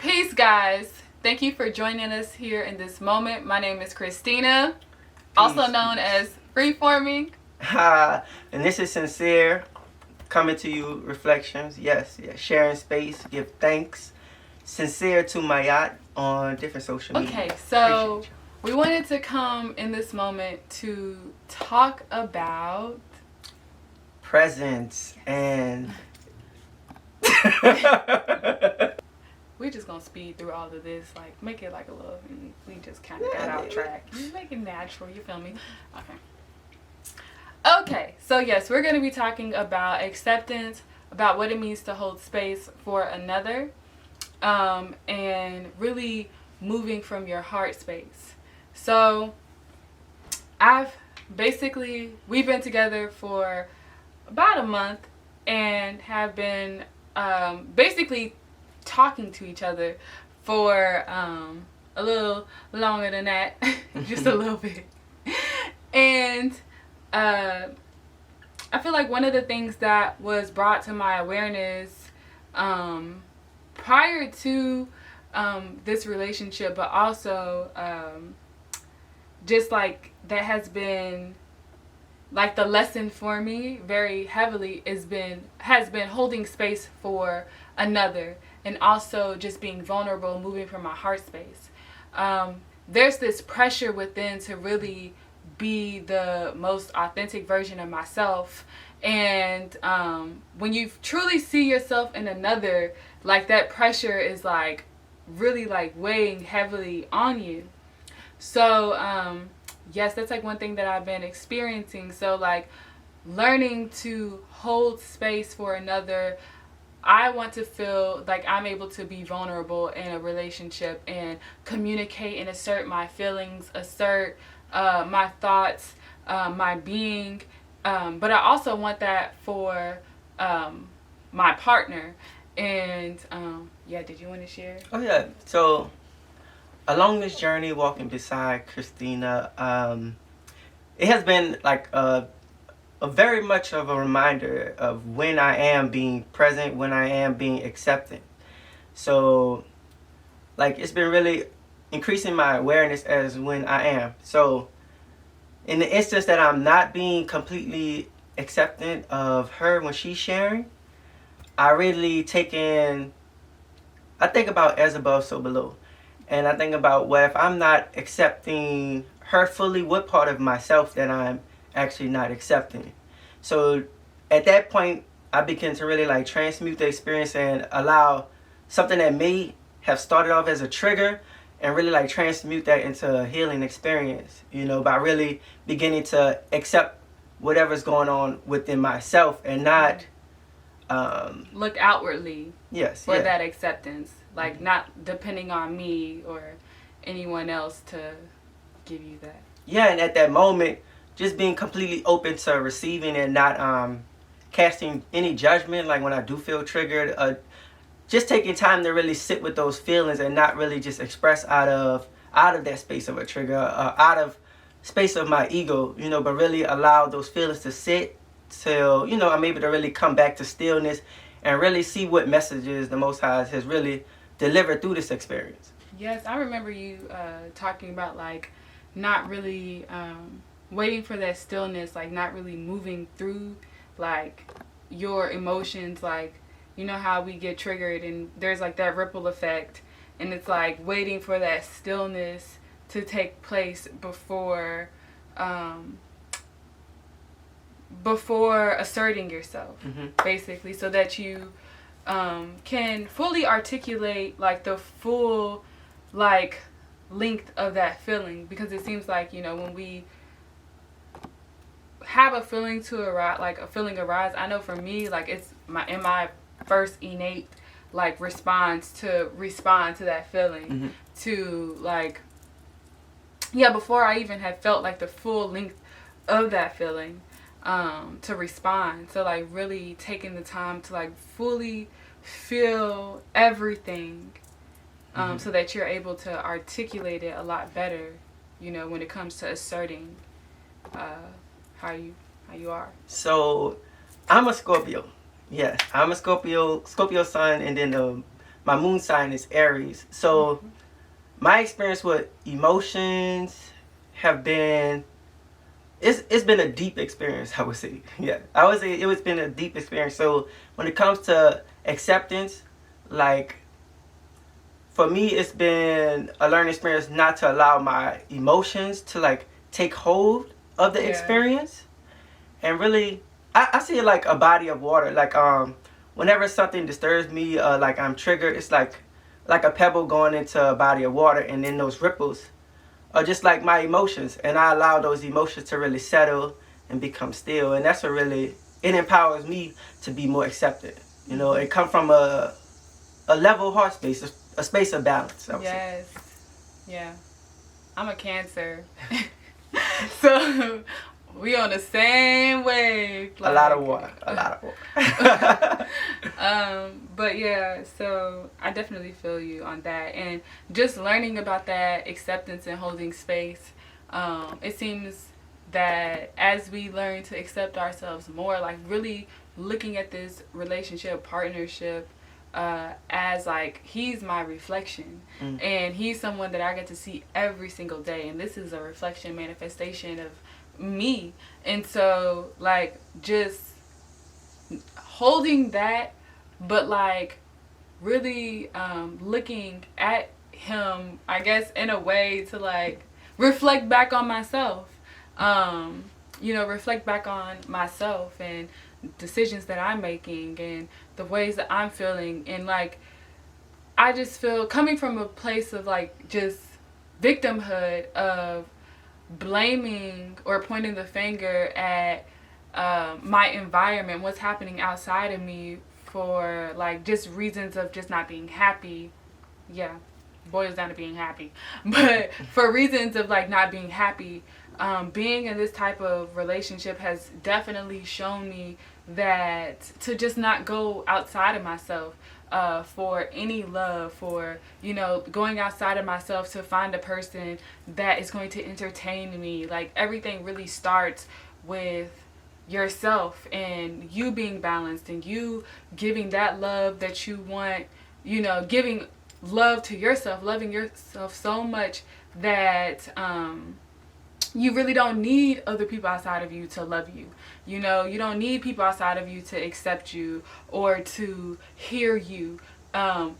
Peace, guys. Thank you for joining us here in this moment. My name is Christina, also known as Freeforming. And this is Sincere, coming to you, reflections. Yes, sharing space, give thanks. Sincere to my yacht on different social media. Okay, so we wanted to come in this moment to talk about presence and we're just gonna speed through all of this, like make it like a little, we just kind of got off track. You make it natural, you feel me? Okay, so yes, we're gonna be talking about acceptance, about what it means to hold space for another, and really moving from your heart space. So we've been together for about a month and have been basically talking to each other for a little longer than that, just a little bit. And I feel like one of the things that was brought to my awareness prior to this relationship, but also just like that has been like the lesson for me very heavily has been holding space for another, and also just being vulnerable, moving from my heart space. There's this pressure within to really be the most authentic version of myself, and when you truly see yourself in another, like that pressure is like really like weighing heavily on you. So yes, that's like one thing that I've been experiencing. So like learning to hold space for another, I want to feel like I'm able to be vulnerable in a relationship and communicate and assert my feelings, assert my thoughts, my being. But I also want that for my partner. And yeah, did you want to share? Oh yeah. So along this journey, walking beside Christina, it has been like a very much of a reminder of when I am being present, when I am being accepting. So like it's been really increasing my awareness as when I am. So in the instance that I'm not being completely accepting of her when she's sharing, I really I think about as above, so below. And I think about, well, if I'm not accepting her fully, what part of myself that I'm actually not accepting? So at that point, I begin to really like transmute the experience and allow something that may have started off as a trigger and really like transmute that into a healing experience, by really beginning to accept whatever's going on within myself and not look outwardly for that acceptance, like not depending on me or anyone else to give you that. Yeah, and at that moment, just being completely open to receiving and not casting any judgment. Like when I do feel triggered, just taking time to really sit with those feelings and not really just express out of that space of a trigger, out of space of my ego, but really allow those feelings to sit till I'm able to really come back to stillness and really see what messages the Most High has really delivered through this experience. Yes, I remember you talking about like not really waiting for that stillness, like not really moving through like your emotions, like how we get triggered and there's like that ripple effect, and it's like waiting for that stillness to take place before asserting yourself, basically, so that you can fully articulate like the full like length of that feeling. Because it seems like when we have a feeling arise, I know for me, like it's my first innate like response to respond to that feeling, to like before I even had felt like the full length of that feeling, to respond. So like really taking the time to like fully feel everything, so that you're able to articulate it a lot better, when it comes to asserting how you are. So I'm a Scorpio. Yes, I'm a Scorpio sun, and then my moon sign is Aries. So my experience with emotions have been, it's been a deep experience, I would say. Yeah, I would say it's been a deep experience. So when it comes to acceptance, like for me, it's been a learning experience not to allow my emotions to like take hold of the experience, and really, I see it like a body of water. Like whenever something disturbs me, like I'm triggered, it's like a pebble going into a body of water, and then those ripples are just like my emotions, and I allow those emotions to really settle and become still, and that's what really, it empowers me to be more accepted. You know, it come from a level heart space, a space of balance. Yes. Yeah. I'm a Cancer. So we on the same wave. Like, a lot of water. But yeah, so I definitely feel you on that. And just learning about that acceptance and holding space, it seems that as we learn to accept ourselves more, like really looking at this relationship, partnership, as like he's my reflection, and he's someone that I get to see every single day, and this is a reflection, manifestation of me. And so like just holding that, but like really looking at him, I guess, in a way to like reflect back on myself, reflect back on myself and decisions that I'm making and the ways that I'm feeling. And like I just feel, coming from a place of like just victimhood, of blaming or pointing the finger at my environment, what's happening outside of me, for like just reasons of just not being happy. Yeah, boils down to being happy. But for reasons of like not being happy, being in this type of relationship has definitely shown me that to just not go outside of myself for any love, for going outside of myself to find a person that is going to entertain me. Like everything really starts with yourself and you being balanced and you giving that love that you want, giving love to yourself, loving yourself so much that you really don't need other people outside of you to love you. You don't need people outside of you to accept you or to hear you.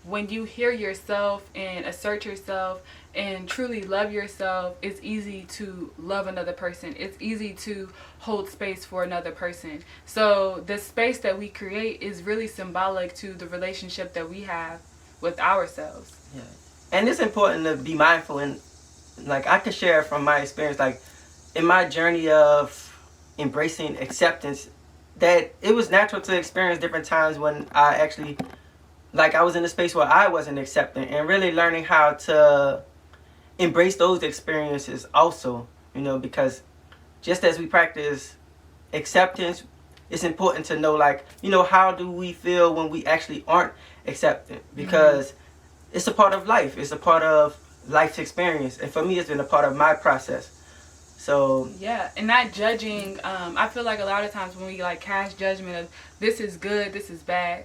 When you hear yourself and assert yourself and truly love yourself, it's easy to love another person. It's easy to hold space for another person. So the space that we create is really symbolic to the relationship that we have with ourselves. Yeah. And it's important to be mindful, and like I can share from my experience, like in my journey of embracing acceptance, that it was natural to experience different times when I actually, like I was in a space where I wasn't accepting, and really learning how to embrace those experiences also, because just as we practice acceptance, it's important to know, like, how do we feel when we actually aren't accepted, because it's a part of life. It's a part of life's experience. And for me, it's been a part of my process. So yeah, and not judging. I feel like a lot of times when we like cast judgment of this is good, this is bad,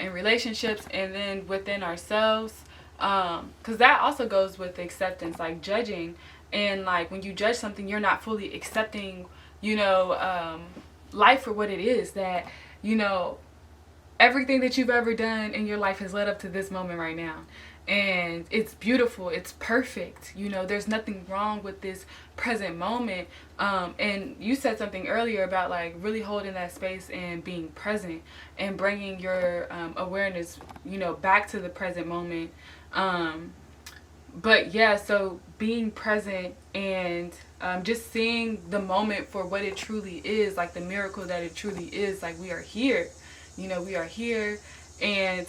in relationships and then within ourselves, because that also goes with acceptance, like judging. And like when you judge something, you're not fully accepting, life for what it is. That, everything that you've ever done in your life has led up to this moment right now. And it's beautiful. It's perfect. There's nothing wrong with this present moment. And you said something earlier about like really holding that space and being present and bringing your awareness, back to the present moment. But yeah, so being present and just seeing the moment for what it truly is, like the miracle that it truly is. Like we are here. We are here. And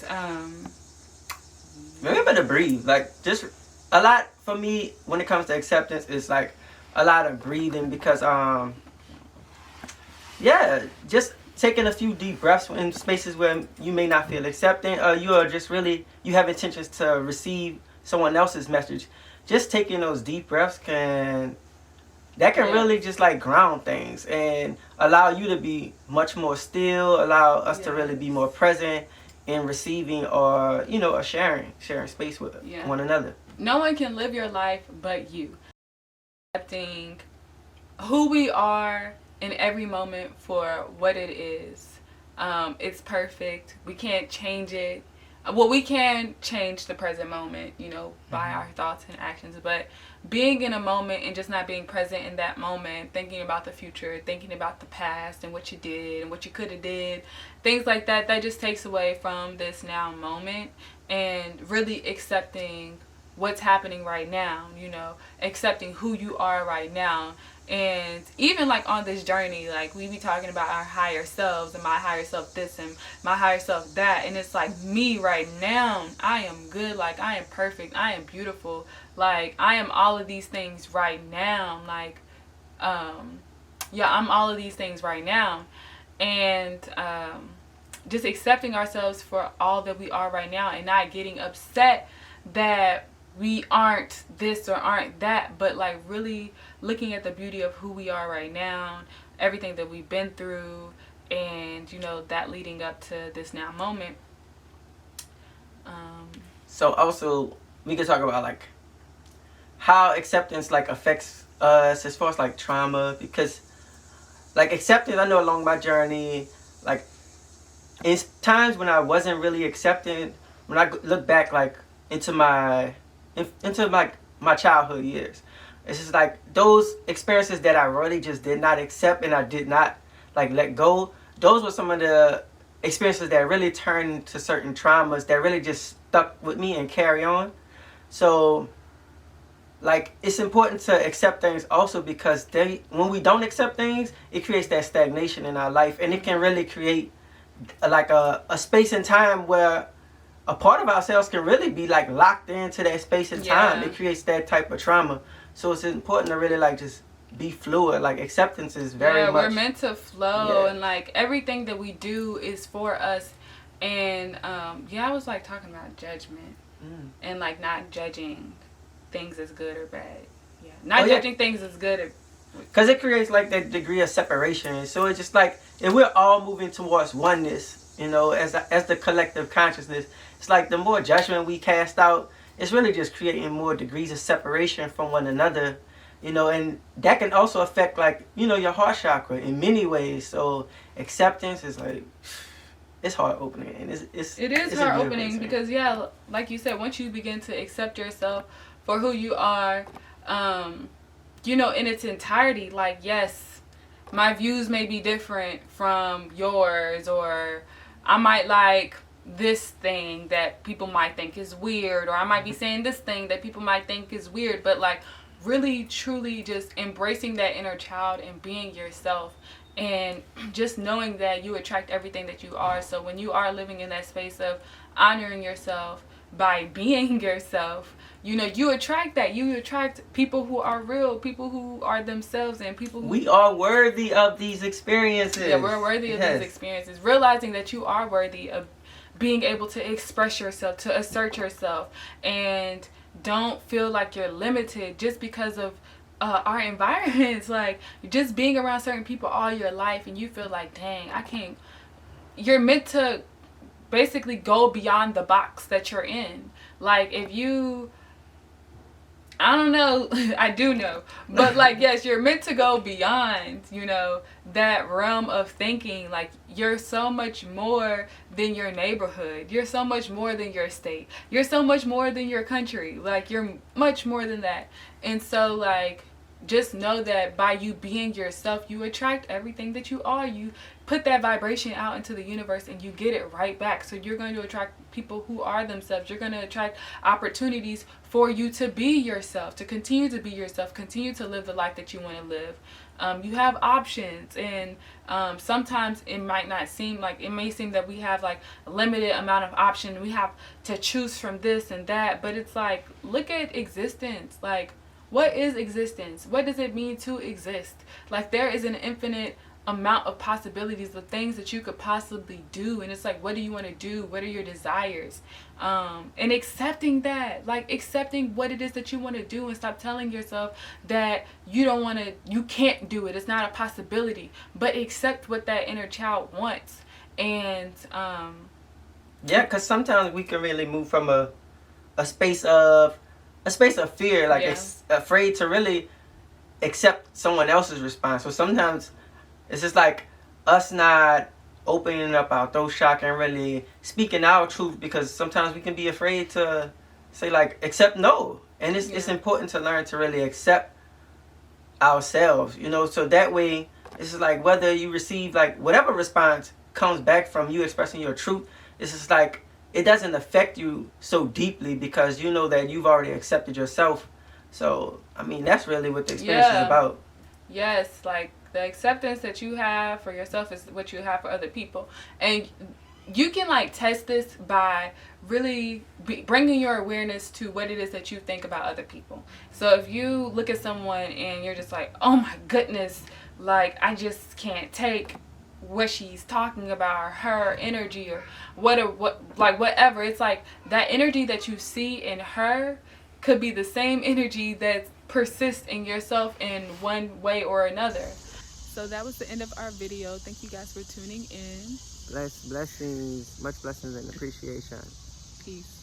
remember to breathe. Like just a lot for me when it comes to acceptance is like a lot of breathing, because just taking a few deep breaths in spaces where you may not feel accepting, or you are just really, you have intentions to receive someone else's message. Just taking those deep breaths can really just like ground things and allow you to be much more still, allow us to really be more present in receiving or, you know, or sharing space with one another. No one can live your life but you. Accepting who we are in every moment for what it is. It's perfect. We can't change it. Well, we can change the present moment, you know, by our thoughts and actions, but being in a moment and just not being present in that moment, thinking about the future, thinking about the past and what you did and what you could have did, things like that, that just takes away from this now moment and really accepting what's happening right now, you know, accepting who you are right now. And even like on this journey, like we be talking about our higher selves and my higher self this and my higher self that, and it's like me right now, I am good, like I am perfect, I am beautiful, like I am all of these things right now, like I'm all of these things right now. And just accepting ourselves for all that we are right now and not getting upset that we aren't this or aren't that, but like really looking at the beauty of who we are right now, everything that we've been through, and you know, that leading up to this now moment. So also we could talk about like how acceptance like affects us as far as like trauma, because like acceptance, I know along my journey, like in times when I wasn't really accepted, when I look back like into my childhood years, it's just like those experiences that I really just did not accept and I did not like let go. Those were some of the experiences that really turned into certain traumas that really just stuck with me and carry on. So like it's important to accept things also, because when we don't accept things, it creates that stagnation in our life, and it can really create like a space and time where a part of ourselves can really be like locked into that space and time. It creates that type of trauma. So it's important to really like just be fluid. Like acceptance is very much. We're meant to flow, and like everything that we do is for us. And I was like talking about judgment and like not judging things as good or bad. Not judging things as good or. Because it creates like that degree of separation. So it's just like if we're all moving towards oneness, you know, as the collective consciousness, it's like the more judgment we cast out, it's really just creating more degrees of separation from one another, you know, and that can also affect like, you know, your heart chakra in many ways. So acceptance is like, it's heart opening, and it is heart opening because like you said, once you begin to accept yourself for who you are, you know, in its entirety, like yes, my views may be different from yours, or I might like this thing that people might think is weird, or I might be saying this thing that people might think is weird, but like really truly just embracing that inner child and being yourself, and just knowing that you attract everything that you are. So when you are living in that space of honoring yourself by being yourself, you know, you attract that. You attract people who are real, people who are themselves, and people who... We are worthy of these experiences. Yeah, we're worthy of these experiences. Realizing that you are worthy of being able to express yourself, to assert yourself, and don't feel like you're limited just because of our environments. Like just being around certain people all your life and you feel like, dang, I can't... You're meant to basically go beyond the box that you're in. Like if you... I don't know. I do know. But like, yes, you're meant to go beyond, you know, that realm of thinking. Like you're so much more than your neighborhood. You're so much more than your state. You're so much more than your country. Like you're much more than that. And so like, just know that by you being yourself, you attract everything that you are. You put that vibration out into the universe and you get it right back. So you're going to attract people who are themselves. You're going to attract opportunities for you to be yourself, to continue to be yourself, continue to live the life that you want to live. You have options, and sometimes it might not seem like, it may seem that we have like a limited amount of option. We have to choose from this and that, but it's like, look at existence. Like, what is existence? What does it mean to exist? Like there is an infinite amount of possibilities of things that you could possibly do, and it's like, what do you want to do? What are your desires? And accepting that, like accepting what it is that you want to do, and stop telling yourself that you can't do it, it's not a possibility, but accept what that inner child wants. And Yeah, because sometimes we can really move from a space of fear, like it's afraid to really accept someone else's response. So sometimes it's just like us not opening up our throat chakra and really speaking our truth, because sometimes we can be afraid to say like accept no. And it's important to learn to really accept ourselves, you know, so that way it's just like whether you receive like whatever response comes back from you expressing your truth, it's just like it doesn't affect you so deeply because you know that you've already accepted yourself. So I mean that's really what the experience is about. Yes, like the acceptance that you have for yourself is what you have for other people. And you can like test this by really bringing your awareness to what it is that you think about other people. So if you look at someone and you're just like, oh my goodness, like I just can't take what she's talking about, or her energy, or whatever. It's like that energy that you see in her could be the same energy that persists in yourself in one way or another. So that was the end of our video. Thank you guys for tuning in. Blessings, much blessings and appreciation. Peace.